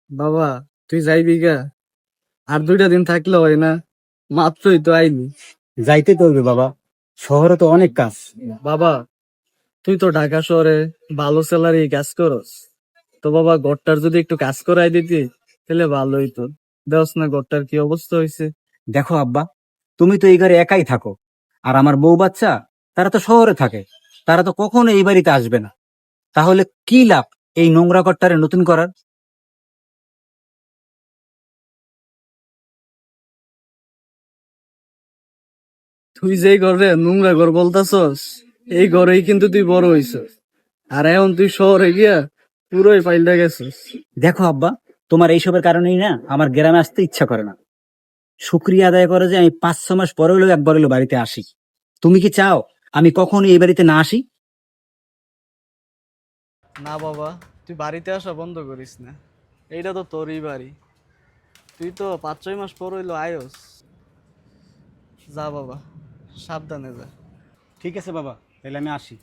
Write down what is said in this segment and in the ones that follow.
বাবা, তুই যাইবি গা? আর 2টা দিন থাকলে হয় না? মাত্রই তো আইনি। যাইতে তো হইবে বাবা, শহরে তো অনেক কাজ। বাবা, তুই তো ঢাকা শহরে ভালো স্যালারি কাজ করস। তো বাবা, ঘরটার যদি একটু কাজ করাই দিতি তাহলে ভালো হইতো। দেখ না ঘরটার কি অবস্থা হয়েছে। দেখো আব্বা, তুমি তো এই ঘরে একাই থাকো, আর আমার বউ বাচ্চা তারা তো শহরে থাকে, তারা তো কখনো এই বাড়িতে আসবে না। তাহলে কি লাভ এই নোংরা ঘরটারে নতুন করার? তুই যেই ঘরে নোংরা ঘর বলতাছস, এই ঘরেই কিন্তু তুই বড় হইছস। আর এখন তুই শহরে গিয়া পুরোই পাল্টা গেছস। দেখো আব্বা, তোমার এইসবের কারণেই না আমার গ্রামে আসতে ইচ্ছা করে না। শুক্রিয়া আদায় করে যে আমি 5-6 মাস পরে হলেও একবার হলেও বাড়িতে আসি। তুমি কি চাও আমি কখনো এই বাড়িতে না আসি? না বাবা, তুই বাড়িতে আসা বন্ধ করিস না। এইটা তো তোরই বাড়ি। তুই তো 5-6 মাস পর হইলো আয়স। যা বাবা, সাবধানে যা। ঠিক আছে বাবা, তাহলে আমি আসি।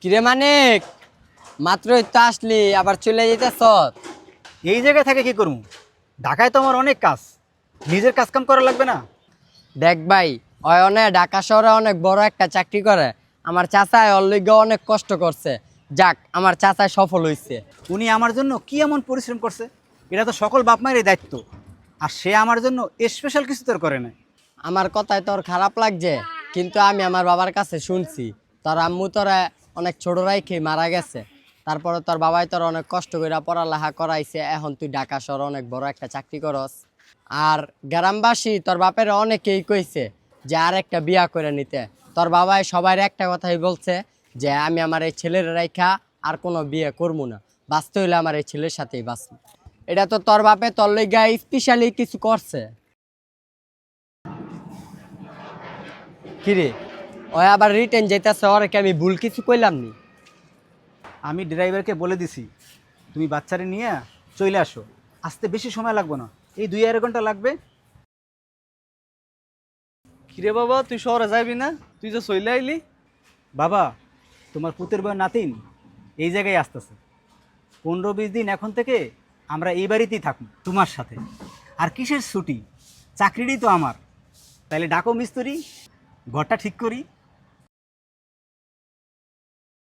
কিরে মানিক, মাত্রই তো আসলি আবার চলে যেতেছ? এই জায়গায় থাকে কি করবো? ঢাকায় তো আমার অনেক কাজ, নিজের কাজ কাম করা লাগবে না? দেখ ভাই, ওই অনেক ঢাকা শহরে অনেক বড় একটা চাকরি করে। আমার চাচায় ওর লিগে অনেক কষ্ট করছে। যাক, আমার চাচায় সফল হয়েছে। উনি আমার জন্য কি এমন পরিশ্রম করছে? এটা তো সকল বাপ মায়েরই দায়িত্ব। আর সে আমার জন্য স্পেশাল কিছু তোর করে নাই। আমার কথায় তোর খারাপ লাগছে, কিন্তু আমি আমার বাবার কাছে শুনছি তোর আম্মু তোরা অনেক ছোট রাইখে মারা গেছে। তারপরে তোর বাবাই তোর অনেক কষ্ট করে পড়ালেখা করাইছে, এখন তুই ঢাকা শহরে অনেক বড় একটা চাকরি করস। আর গ্রামবাসী তোর বাপের অনেকেই কইছে যে আর একটা বিয়া করে নিতে। তোর বাবাই সবাই একটা কথাই বলছে যে আমি আমার এই ছেলের রাইখা আর কোনো বিয়ে করবো না, বাঁচতে হইলে আমার এই ছেলের সাথেই বাঁচবো। এটা তো তোর বাপে তোর লইগা স্পেশালি কিছু করছে। কিরে, ওই আবার রিটার্ন যেতেছে, ওরে কি আমি ভুল কিছু কইলাম নি? আমি ড্রাইভারকে বলে দিছি তুমি বাচ্চারে নিয়ে চলে আসো, আসতে বেশি সময় লাগবে না, এই 2-2.5 ঘন্টা লাগবে। কিরে বাবা, তুই শহরে যাইবি না? তুই যে চলে আইলি। বাবা, তোমার পুতের বউ নাতিন এই জায়গায় আসতেছে। 15-20 দিন এখন থেকে আমরা এই বাড়িতেই থাকবো তোমার সাথে। আর কিসের ছুটি, চাকরিটাই তো আমার। তাইলে ডাকো মিস্ত্রি, ঘরটা ঠিক করি।